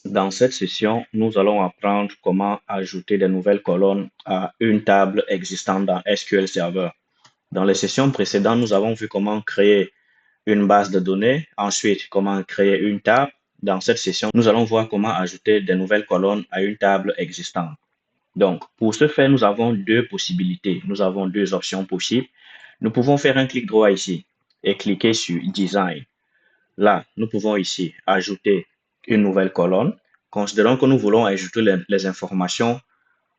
Dans cette session, nous allons apprendre comment ajouter de nouvelles colonnes à une table existante dans SQL Server. Dans les sessions précédentes, nous avons vu comment créer une base de données, ensuite comment créer une table. Dans cette session, nous allons voir comment ajouter de nouvelles colonnes à une table existante. Donc, pour ce faire, nous avons deux possibilités. Nous avons deux options possibles. Nous pouvons faire un clic droit ici et cliquer sur Design. Là, nous pouvons ici ajouter une nouvelle colonne. Considérons que nous voulons ajouter les informations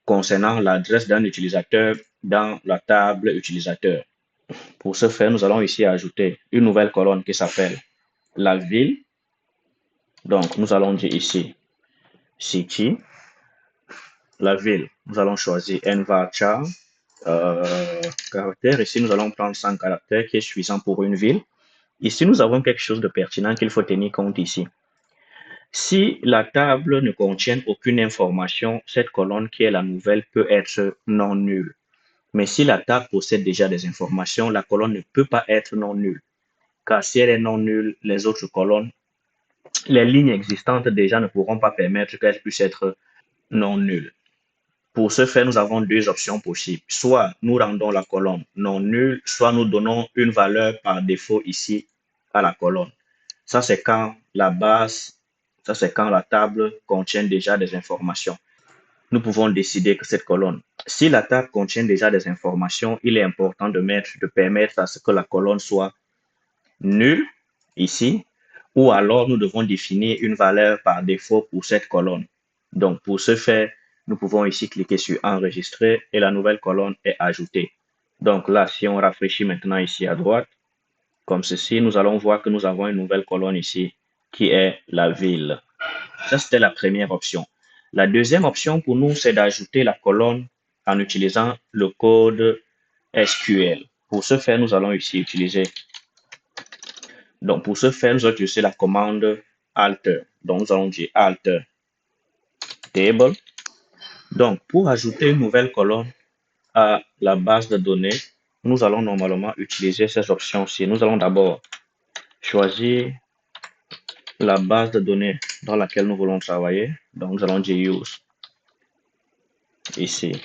concernant l'adresse d'un utilisateur dans la table utilisateur. Pour ce faire, nous allons ici ajouter une nouvelle colonne qui s'appelle la ville. Donc, nous allons dire ici City. La ville, nous allons choisir nvarchar caractère. Ici, nous allons prendre 100 caractères qui est suffisant pour une ville. Ici, nous avons quelque chose de pertinent qu'il faut tenir compte ici. Si la table ne contient aucune information, cette colonne qui est la nouvelle peut être non nulle. Mais si la table possède déjà des informations, la colonne ne peut pas être non nulle. Car si elle est non nulle, les autres colonnes, les lignes existantes déjà ne pourront pas permettre qu'elle puisse être non nulle. Pour ce faire, nous avons deux options possibles. Soit nous rendons la colonne non nulle, soit nous donnons une valeur par défaut ici à la colonne. Ça, c'est quand la base, ça, c'est quand la table contient déjà des informations. Nous pouvons décider que cette colonne, si la table contient déjà des informations, il est important de permettre à ce que la colonne soit nulle ici, ou alors nous devons définir une valeur par défaut pour cette colonne. Donc, pour ce faire, nous pouvons ici cliquer sur enregistrer et la nouvelle colonne est ajoutée. Donc là, si on rafraîchit maintenant ici à droite, comme ceci, nous allons voir que nous avons une nouvelle colonne ici qui est la ville. Ça, c'était la première option. La deuxième option pour nous, c'est d'ajouter la colonne en utilisant le code SQL. Pour ce faire, nous allons ici utiliser. Donc, pour ce faire, nous allons utiliser la commande alter. Donc, nous allons dire alter table. Donc, pour ajouter une nouvelle colonne à la base de données, nous allons normalement utiliser ces options-ci. Nous allons d'abord choisir la base de données dans laquelle nous voulons travailler. Donc, nous allons dire use. Ici,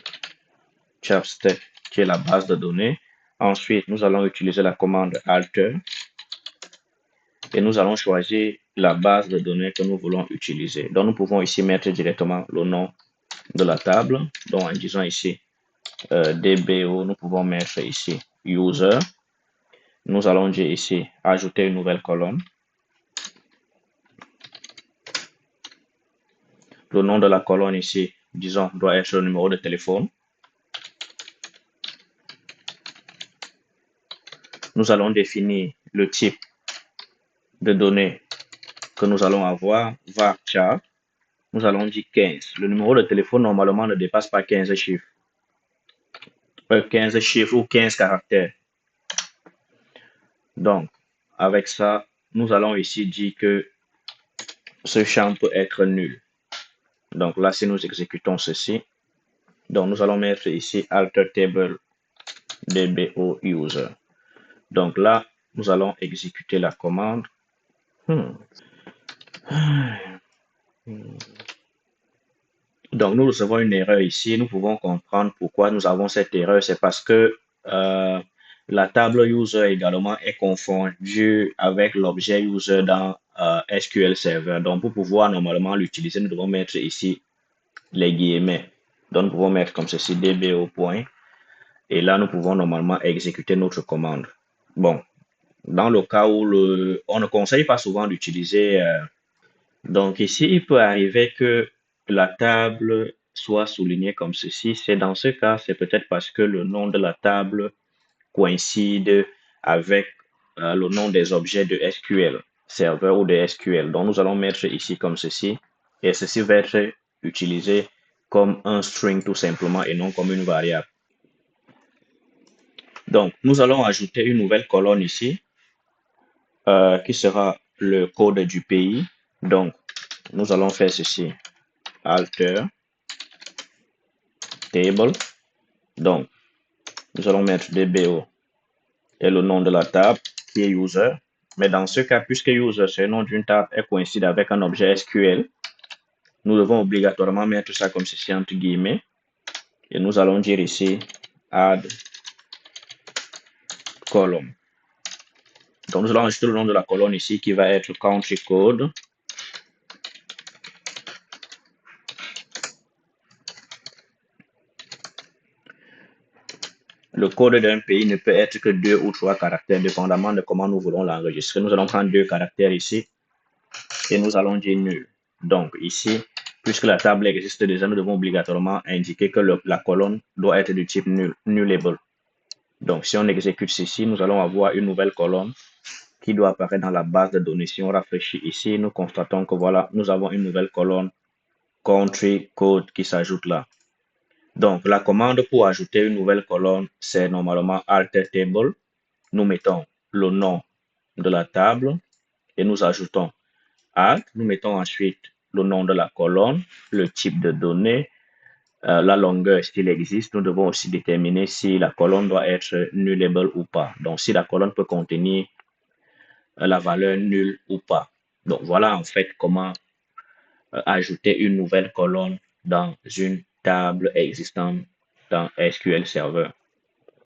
Chapstack, qui est la base de données. Ensuite, nous allons utiliser la commande alter et nous allons choisir la base de données que nous voulons utiliser. Donc, nous pouvons ici mettre directement le nom de la table. Donc, en disant ici DBO, nous pouvons mettre ici user. Nous allons dire ici ajouter une nouvelle colonne. Le nom de la colonne ici, disons, doit être le numéro de téléphone. Nous allons définir le type de données que nous allons avoir, varchar. Nous allons dire 15. Le numéro de téléphone normalement ne dépasse pas 15 chiffres. 15 chiffres ou 15 caractères. Donc, avec ça, nous allons ici dire que ce champ peut être nul. Donc là, si nous exécutons ceci, donc nous allons mettre ici alter table dbo user. Donc là, nous allons exécuter la commande. Donc nous recevons une erreur ici. Nous pouvons comprendre pourquoi nous avons cette erreur. C'est parce que la table user également est confondue avec l'objet user dans SQL Server. Donc pour pouvoir normalement l'utiliser, nous devons mettre ici les guillemets. Donc nous pouvons mettre comme ceci dbo point. Et là, nous pouvons normalement exécuter notre commande. Bon, dans le cas où on ne conseille pas souvent d'utiliser. Donc ici, il peut arriver que la table soit soulignée comme ceci. C'est dans ce cas, c'est peut-être parce que le nom de la table coïncide avec le nom des objets de SQL, serveur ou de SQL. Donc nous allons mettre ici comme ceci. Et ceci va être utilisé comme un string tout simplement et non comme une variable. Donc, nous allons ajouter une nouvelle colonne ici qui sera le code du pays. Donc, nous allons faire ceci. Alter table. Donc, nous allons mettre DBO et le nom de la table qui est user. Mais dans ce cas, puisque user c'est le nom d'une table et coïncide avec un objet SQL, nous devons obligatoirement mettre ça comme ceci entre guillemets. Et nous allons dire ici add column. Donc nous allons ajouter le nom de la colonne ici qui va être country code. Le code d'un pays ne peut être que 2 ou 3 caractères, dépendamment de comment nous voulons l'enregistrer. Nous allons prendre 2 caractères ici et nous allons dire nul. Donc ici, puisque la table existe déjà, nous devons obligatoirement indiquer que la colonne doit être du type nullable. Donc si on exécute ceci, nous allons avoir une nouvelle colonne qui doit apparaître dans la base de données. Si on rafraîchit ici, nous constatons que voilà, nous avons une nouvelle colonne country code qui s'ajoute là. Donc, la commande pour ajouter une nouvelle colonne, c'est normalement alter table. Nous mettons le nom de la table et nous ajoutons add. Nous mettons ensuite le nom de la colonne, le type de données, la longueur s'il existe. Nous devons aussi déterminer si la colonne doit être nullable ou pas. Donc, si la colonne peut contenir la valeur nulle ou pas. Donc, voilà en fait comment ajouter une nouvelle colonne dans une table existante dans SQL Server.